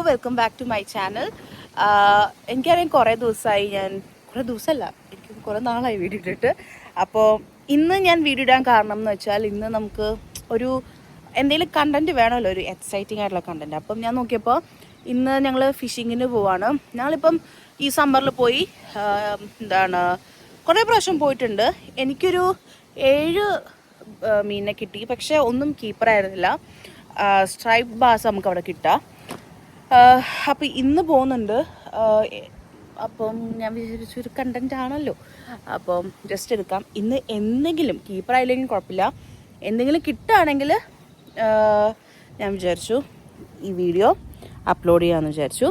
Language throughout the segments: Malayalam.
Welcome back to my channel. എനിക്കറിയാം കുറേ ദിവസമല്ല, എനിക്ക് കുറേ നാളായി വീഡിയോ ഇട്ടിട്ട്. അപ്പോൾ ഇന്ന് ഞാൻ വീഡിയോ ഇടാൻ കാരണം എന്ന് വെച്ചാൽ ഇന്ന് നമുക്ക് ഒരു എന്തെങ്കിലും കണ്ടൻറ്റ് വേണമല്ലോ, ഒരു എക്സൈറ്റിംഗ് ആയിട്ടുള്ള കണ്ടൻറ്റ്. അപ്പം ഞാൻ നോക്കിയപ്പോൾ ഇന്ന് ഞങ്ങൾ ഫിഷിങ്ങിന് പോവാണ്. ഞങ്ങളിപ്പം ഈ സമ്മറിൽ പോയി കുറേ പ്രാവശ്യം പോയിട്ടുണ്ട്. എനിക്കൊരു 7 മീനിനെ കിട്ടി, പക്ഷേ ഒന്നും കീപ്പറായിരുന്നില്ല. സ്ട്രൈപ്പ് ബാസ് നമുക്ക് അവിടെ കിട്ടാം. അപ്പം ഇന്ന് പോകുന്നുണ്ട്. അപ്പം ഞാൻ വിചാരിച്ചൊരു കണ്ടൻറ്റ് ആണല്ലോ, അപ്പം ജസ്റ്റ് എടുക്കാം. ഇന്ന് എന്തെങ്കിലും കീപ്പറായില്ലെങ്കിൽ കുഴപ്പമില്ല, എന്തെങ്കിലും കിട്ടുകയാണെങ്കിൽ ഞാൻ വിചാരിച്ചു ഈ വീഡിയോ അപ്ലോഡ് ചെയ്യാമെന്ന് വിചാരിച്ചു.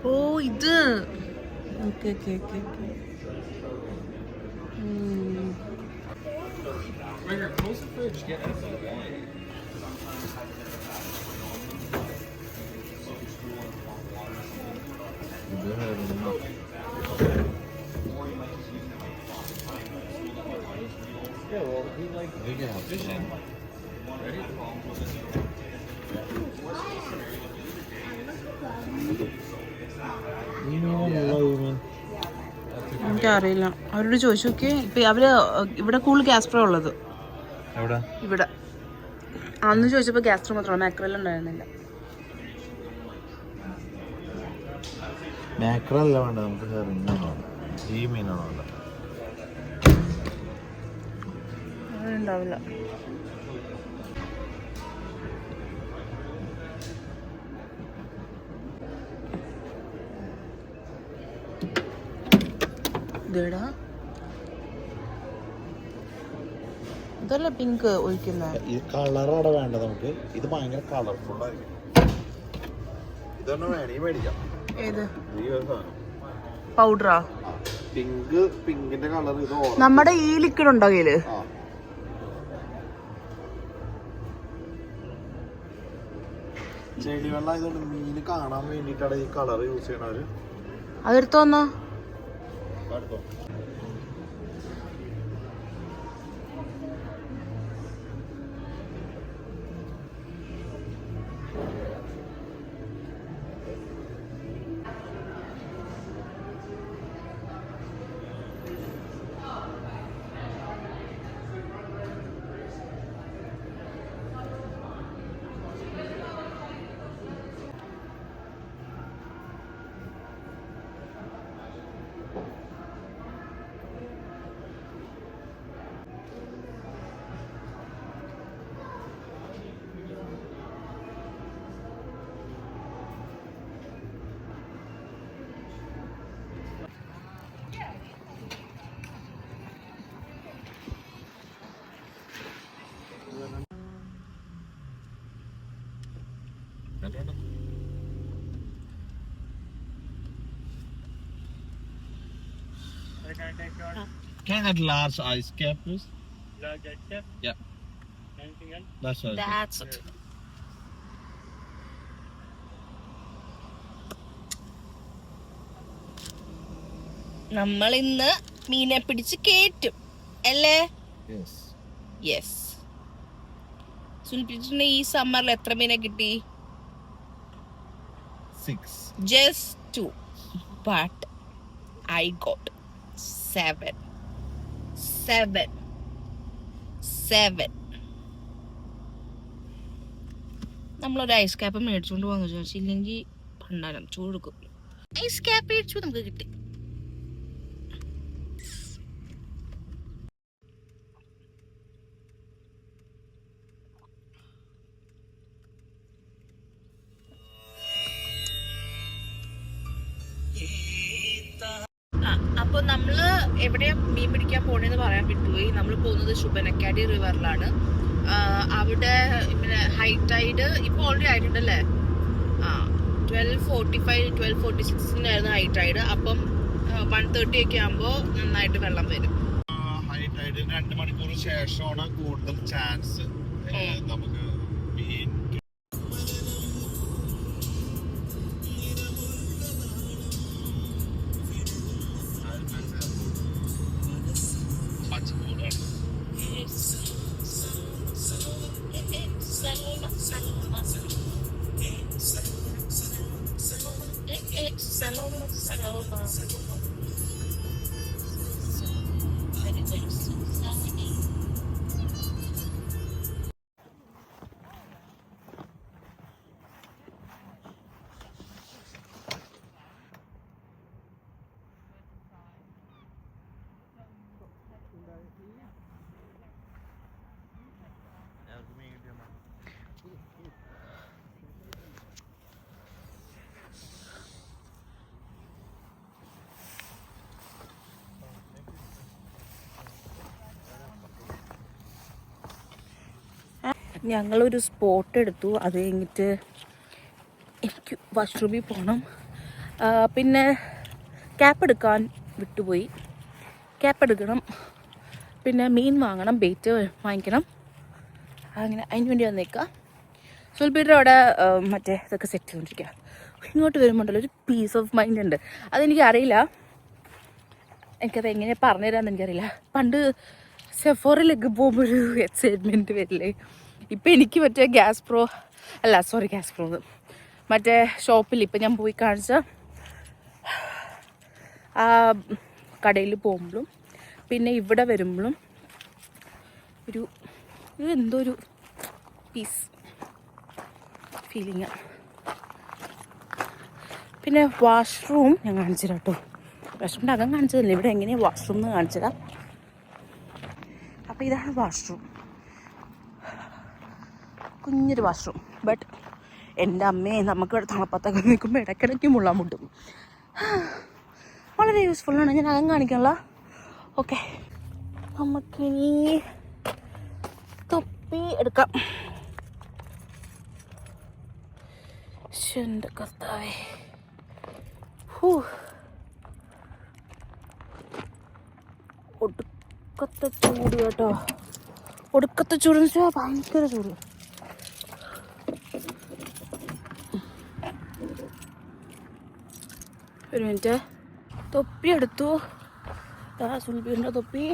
ഓ ഇത് ഓക്കെ ഓക്കെ ഓക്കെ ഓക്കെ. എനിക്കറിയില്ല, അവരോട് ചോദിച്ചു നോക്കിയേ. ഇപ്പൊ അവര് ഇവിടെ കൂടുതൽ ഗ്യാസ്ട്രോ ഉള്ളത് ഇവിടെ. അന്ന് ചോദിച്ചപ്പോ ഗ്യാസ്ട്രോ മാത്രമാണ്, മാക്രൽ ഉണ്ടായിരുന്നില്ല. മാക്രല്ല വേണ്ട, നമുക്ക് ഈ മീനാണോ ഉണ്ടാവില്ല. ഇതല്ല പിങ്ക് ഒഴിക്കുന്ന ഈ കളറാണ് വേണ്ടത് നമുക്ക്. ഇത് ഭയങ്കര കളർഫുൾ ആയിരിക്കും. ഇതൊന്നും വേണേ മേടിക്കാം. ഏത് പൗഡറാ? പിങ്കിന്റെ കളർ. ഇത് നമ്മുടെ ഈ ലിക്വിഡ് ഉണ്ടോ കയ്യില്? ചെടി വെള്ളം ആയതുകൊണ്ട് മീന് കാണാൻ വേണ്ടിട്ടാണ് ഈ കളർ യൂസ് ചെയ്യണവര്. അതെടുത്തോന്നോ? Can I get large ice cap, please? Large ice cap? Yeah. Anything else? That's all. That's it. നമ്മൾ ഇന്ന് മീനെ പിടിച്ച് കേറ്റും അല്ലേ? യെസ്. സുൽപിച്ചിന് ഈ സമ്മറിൽ എത്ര മീനെ കിട്ടി? 6. Just 2, but I got 7. നമ്മളൊരു ഐസ് ക്യാപ്പ് മേടിച്ചുകൊണ്ട് പോകാന്ന് വിചാരിച്ചു, ഇല്ലെങ്കിൽ ഭണ്ടാരം ചൂടുക്കും. ഐസ് ക്യാപ്പ് മേടിച്ചു, നമുക്ക് കിട്ടി. അപ്പോൾ നമ്മൾ എവിടെയാ മീൻ പിടിക്കാൻ പോണെന്ന് പറയാൻ വിട്ടുപോയി. നമ്മൾ പോകുന്നത് ശുഭനക്കാടി റിവറിലാണ്. അവിടെ പിന്നെ ഹൈ ടൈഡ് ഇപ്പോൾ ഓൾറെഡി ആയിട്ടുണ്ടല്ലേ? 12:45 12:46 ഹൈ ടൈഡ്. അപ്പം 1:30 ഒക്കെ ആകുമ്പോൾ നന്നായിട്ട് വെള്ളം വരും. ഹൈ ടൈഡിന് 2 മണിക്കൂർ ശേഷമാണ് കൂടുതൽ ചാൻസ് നമുക്ക് മീൻ. ഞങ്ങളൊരു സ്പോട്ട് എടുത്തു. അത് കഴിഞ്ഞിട്ട് എനിക്ക് വാഷ്റൂമിൽ പോകണം. പിന്നെ ക്യാപ്പ് എടുക്കാൻ വിട്ടുപോയി. ക്യാപ്പ് എടുക്കണം, പിന്നെ മീൻ വാങ്ങണം, ബെയ്റ്റ് വാങ്ങിക്കണം. അങ്ങനെ അതിന് വേണ്ടി വന്നേക്കാം. സുൽബീരുടെ അവിടെ മറ്റേ ഇതൊക്കെ സെറ്റ് ചെയ്തുകൊണ്ടിരിക്കുക. ഇങ്ങോട്ട് വരുമ്പോണ്ടല്ലോ ഒരു പീസ് ഓഫ് മൈൻഡ് ഉണ്ട്. അതെനിക്ക് അറിയില്ല, എനിക്കത് എങ്ങനെ പറഞ്ഞു തരാമെന്ന് എനിക്കറിയില്ല. പണ്ട് സെഫോറിലൊക്കെ പോകുമ്പോൾ ഒരു എക്സൈറ്റ്മെൻറ്റ് വരില്ലേ? ഇപ്പം എനിക്ക് മറ്റേ ഗ്യാസ് പ്രോ മറ്റേ ഷോപ്പിൽ ഇപ്പം ഞാൻ പോയി കാണിച്ച ആ കടയിൽ പോകുമ്പോഴും പിന്നെ ഇവിടെ വരുമ്പോഴും ഒരു എന്തോ ഒരു പീസ് ഫീലിങ്ങാണ്. പിന്നെ വാഷ്റൂം ഞാൻ കാണിച്ചു തരാം കേട്ടോ. വാഷ്റൂമിൻ്റെ അകം കാണിച്ചതല്ലേ, ഇവിടെ എങ്ങനെയാണ് വാഷ്റൂം എന്ന് കാണിച്ചു തരാം. അപ്പോൾ ഇതാണ് വാഷ്റൂം, കുഞ്ഞൊരു വാഷ്റൂം. ബട്ട് എൻ്റെ അമ്മയെ നമുക്കിവിടെ തണുപ്പത്തൊക്കെ നിൽക്കുമ്പോൾ ഇടയ്ക്കിടയ്ക്ക് മുള്ളാൻ മുട്ടും. വളരെ യൂസ്ഫുള്ളാണ്. ഞാൻ അകം കാണിക്കാനുള്ള. ഓക്കെ, നമുക്കിനി തൊപ്പി എടുക്കാം. എൻ്റെ കർത്താവേ, ഒടുക്കത്തെ ചൂട് കേട്ടോ. ഒടുക്കത്തെ ചൂടെന്ന് വെച്ചാൽ ഭയങ്കര ചൂട്. ഒരു മിനിറ്റ്, തൊപ്പി എടുത്തു. സുൽബീറിൻ്റെ തൊപ്പി.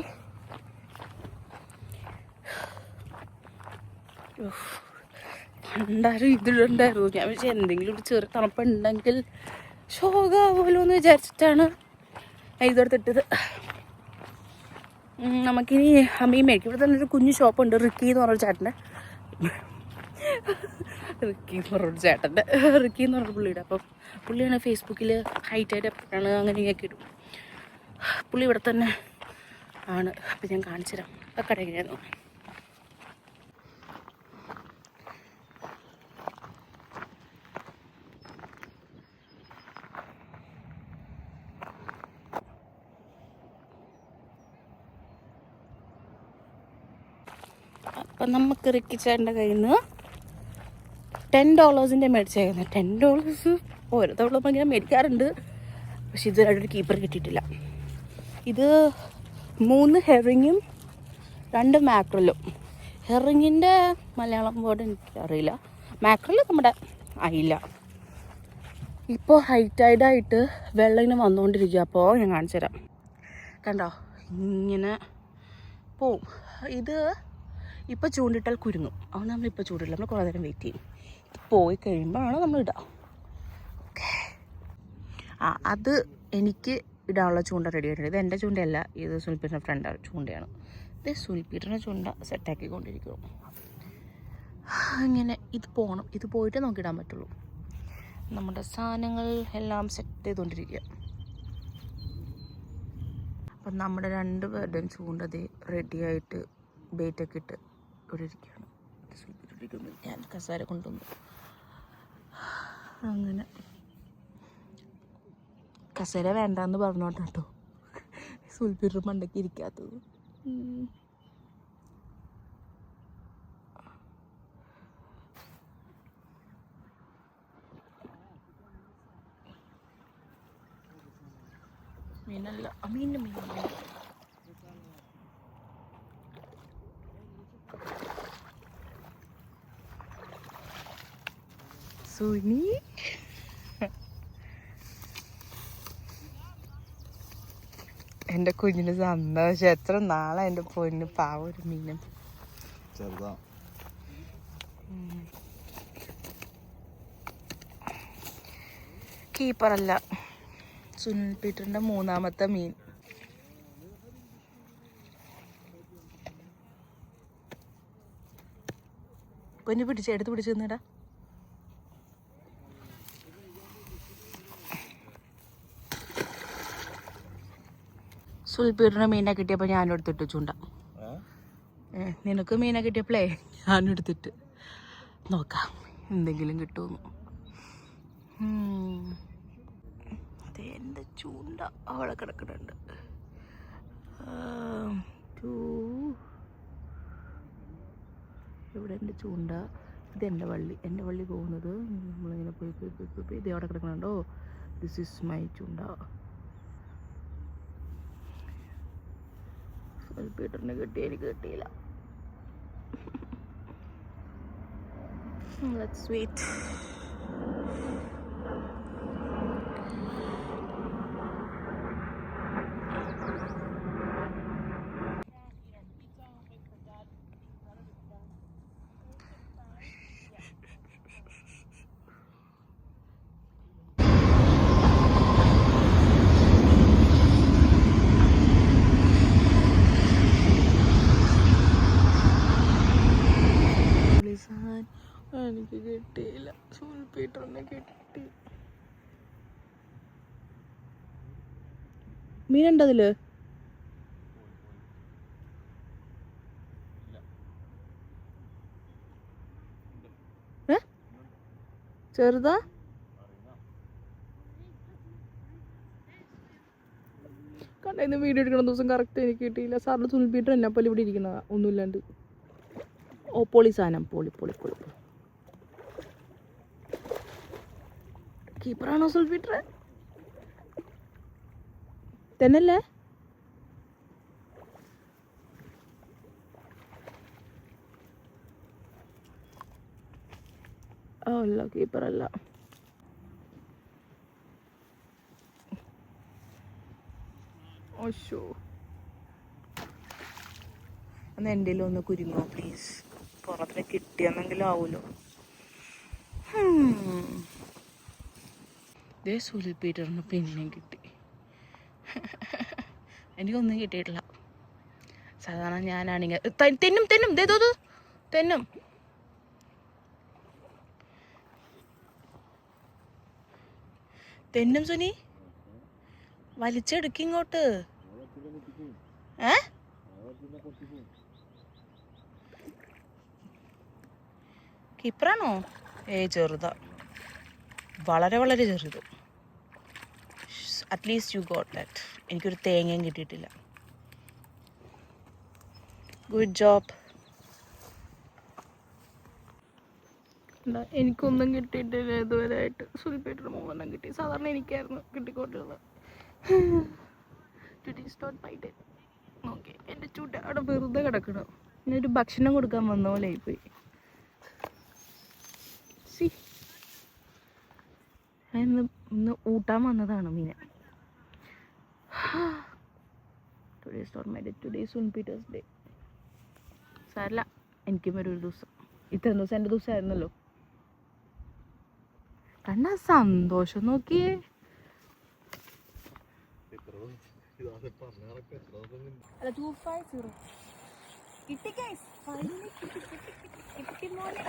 ഉണ്ടായിരുന്നു, ഇതിലുണ്ടായിരുന്നു. ഞാൻ വിചാരിച്ചു എന്തെങ്കിലും ഒരു ചെറിയ തണുപ്പുണ്ടെങ്കിൽ ശോകാവുമല്ലോ എന്ന് വിചാരിച്ചിട്ടാണ് ഇതെടുത്തിട്ടത്. നമുക്കിനി മീൻ മേടിക്കും. ഇവിടെ തന്നെ ഒരു കുഞ്ഞു ഷോപ്പുണ്ട്, റിക്കി എന്ന് പറഞ്ഞൊരു ചേട്ടൻ്റെ. റിക്കി എന്ന് പറഞ്ഞ പുള്ളിയുടെ. അപ്പം പുള്ളിയാണ് ഫേസ്ബുക്കിൽ ഹൈറ്റായിട്ട് എപ്പോഴാണ് അങ്ങനെ ഇങ്ങനെയൊക്കെ ഇടും. പുള്ളി ഇവിടെ തന്നെ ആണ്. അപ്പം ഞാൻ കാണിച്ചു തരാം ആ കടയിലായിരുന്നു. അപ്പം നമുക്ക് റിക്കി ചേട്ടൻ്റെ കയ്യിൽ നിന്ന് $10 മേടിച്ചേക്കുന്നത്. $10 ഓരോ തവണ ഇങ്ങനെ മേടിക്കാറുണ്ട്, പക്ഷെ ഇതുവരെയായിട്ടൊരു കീപ്പർ കിട്ടിയിട്ടില്ല. ഇത് 3 ഹെറിങ്ങും 2 മാക്രലും. ഹെറിങ്ങിൻ്റെ മലയാളം വേർഡ് എനിക്കറിയില്ല. മാക്രൽ നമ്മുടെ അയില. ഇപ്പോൾ ഹൈറ്റൈഡായിട്ട് വെള്ളം ഇങ്ങനെ വന്നുകൊണ്ടിരിക്കുക. അപ്പോൾ ഞാൻ കാണിച്ചു തരാം. കണ്ടോ, ഇങ്ങനെ പോവും. ഇത് ഇപ്പോൾ ചൂണ്ടിട്ടാൽ കുരുങ്ങും. അതുകൊണ്ട് നമ്മളിപ്പോൾ ചൂണ്ടില്ല, നമ്മൾ കുറേ നേരം വെയിറ്റ് ചെയ്യും. പോയി കഴിയുമ്പോഴാണ് നമ്മൾ ഇടുക. ഓക്കെ. അത് എനിക്ക് ഇടാനുള്ള ചൂണ്ട റെഡി ആയിട്ടുണ്ട്. ഇത് എൻ്റെ ചൂണ്ടയല്ല, ഇത് സുനിൽപീറ്ററിൻ്റെ ഫ്രണ്ട് ചൂണ്ടയാണ്. ഇത് സുനിൽപീറ്ററിൻ്റെ ചൂണ്ട സെറ്റാക്കിക്കൊണ്ടിരിക്കും. ഇങ്ങനെ ഇത് പോകണം, ഇത് പോയിട്ട് നമുക്ക് ഇടാൻ പറ്റുള്ളൂ. നമ്മുടെ സാധനങ്ങൾ എല്ലാം സെറ്റ് ചെയ്തുകൊണ്ടിരിക്കുക. അപ്പം നമ്മുടെ 2 പേരുടെയും ചൂണ്ടത് റെഡിയായിട്ട് ബെയ്റ്റൊക്കെ ഇട്ട് ഇവിടെ ഇരിക്കുകയാണ്. ഞാൻ കസാര കൊണ്ടുവന്നു. അങ്ങനെ കസേര വേണ്ടെന്ന് പറഞ്ഞോട്ടെ കേട്ടോ, സുൽപീറ്റർ മണ്ടയ്ക്ക് ഇരിക്കാത്തത്. മീനല്ല, മീൻ സുനി എൻ്റെ കുഞ്ഞിന് സന്തോഷം. എത്ര നാളെ എൻ്റെ പൊന്ന് പാവ ഒരു മീനും. കീപ്പറല്ല, സുനിൽപീറ്ററിൻ്റെ 3ാമത്തെ മീൻ. പൊന്നു എടുത്ത് പിടിച്ചു തന്നിടാ. സുൽപീറ്ററിന് മീനെ കിട്ടിയപ്പോൾ ഞാനും എടുത്തിട്ട് ചൂണ്ട. നിനക്ക് മീനെ കിട്ടിയപ്പോഴേ ഞാനും എടുത്തിട്ട് നോക്കാം എന്തെങ്കിലും കിട്ടുമെന്ന്. അതെ, എൻ്റെ ചൂണ്ട അവളെ കിടക്കുന്നുണ്ട്. ഇവിടെ എൻ്റെ ചൂണ്ട, ഇത് എൻ്റെ വള്ളി പോകുന്നത് നമ്മളിങ്ങനെ പോയി ഇത് അവിടെ കിടക്കുന്നുണ്ടോ. ദിസ് ഈസ് മൈ ചൂണ്ട. സുൽപീറ്ററിന് കിട്ടിയ എനിക്ക് കിട്ടിയില്ല. Let's wait. എനിക്ക് കിട്ടിയില്ല, സുൽപീറ്ററിനെ കിട്ടി. മീനുണ്ടതില്? ചെറുതാ? കണ്ടു വീഡിയോ എടുക്കുന്ന ദിവസം കറക്റ്റ് എനിക്ക് കിട്ടിയില്ല. സാറിന് സുൽപീറ്റർ എന്നെ പോലെ ഇവിടെ ഇരിക്കുന്നതാ, ഒന്നുമില്ലാണ്ട്. ഓ, പൊളി സാധനം, പൊളി. കീപ്പറാണോ സുൽപീറ്റർ? തന്നെയല്ലേ? അല്ല, കീപ്പറല്ല. ഓശോ, ഒന്ന് എൻ്റെ ഒന്ന് കുരുങ്ങോ പ്ലീസ്. പുറത്തിന് കിട്ടിയെന്നെങ്കിലും ആവുമല്ലോ. ഇതേ സുൽപീറ്ററിന് പിന്നെയും കിട്ടി. എനിക്കൊന്നും കിട്ടിയിട്ടില്ല. സാധാരണ ഞാനാണെങ്കിൽ തെന്നും സുനി വലിച്ചെടുക്കിങ്ങോട്ട്. കീപ്പറാണോ? ചെറുതാ, വളരെ ചെറുത്. At least you got that. എനിക്കൊരു തേങ്ങയും കിട്ടിയിട്ടില്ല. Good job. എനിക്കൊന്നും കിട്ടിയിട്ടില്ല ഇതുവരെയായിട്ട്. സുൽപീറ്റർ 3 കിട്ടി. സാധാരണ എനിക്കായിരുന്നു കിട്ടിക്കൊണ്ടിരുന്നത്. ഓക്കെ, എൻ്റെ ചൂട്ട അവിടെ വെറുതെ കിടക്കണം. ഇന്നൊരു ഭക്ഷണം കൊടുക്കാൻ വന്ന പോലെ ആയിപ്പോയി. ഇന്ന് ഊട്ടാൻ വന്നതാണ് മീനെ. Today soon Peter's day. സാരല്ല, എനിക്കും വരും ഒരു ദിവസം. ഇത്രയും ദിവസം എൻ്റെ ദിവസമായിരുന്നല്ലോ. കണ്ട സന്തോഷം നോക്കിയേ. അല്ല 250 കിട്ടി ഗൈസ്. ഫൈനലി കിട്ടി മോനെ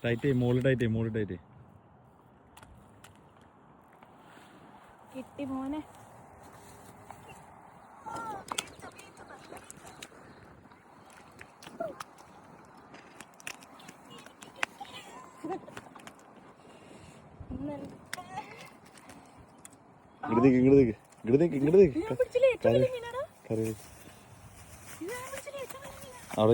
ടൈറ്റ് മോള് ടൈറ്റ് കിട്ടി മോനെ. അവിടെ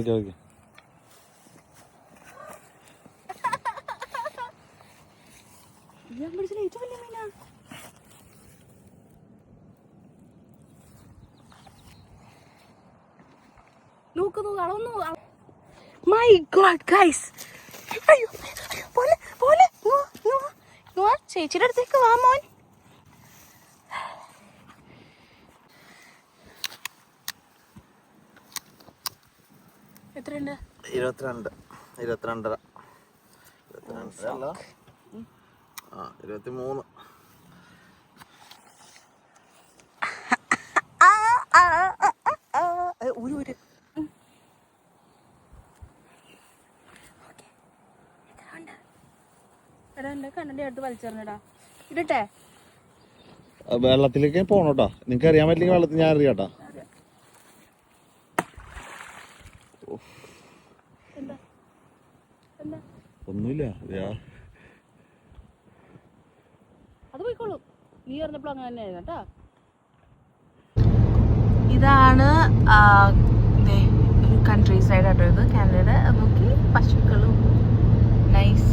നോക്കുന്നു അളന്നു. മൈ ഗോഡ് ഗൈസ്, പോലെ ചേച്ചിയുടെ അടുത്തേക്ക് വാ മോൻ. എത്രയുണ്ട്? 22 23 ഒരു കണ്ണന്റെ അടുത്ത് വലിച്ചെറിഞ്ഞടാ. ഇടട്ടെ? വെള്ളത്തിലേക്ക് പോണോട്ടാ. നിങ്ങക്ക് അറിയാൻ പറ്റില്ലെങ്കിൽ വെള്ളത്തിൽ ഞാൻ അറിയാട്ടാ. ഒന്നുമില്ല, അത് പോയിക്കോളൂ. നീ പറഞ്ഞപ്പോൾ അങ്ങനെ തന്നെയായിരുന്നു കേട്ടാ. ഇതാണ് ഒരു കൺട്രി സൈഡ് ആട്ടോ ഇത്, കാനഡയുടെ. നോക്കി പശുക്കളും നൈസ്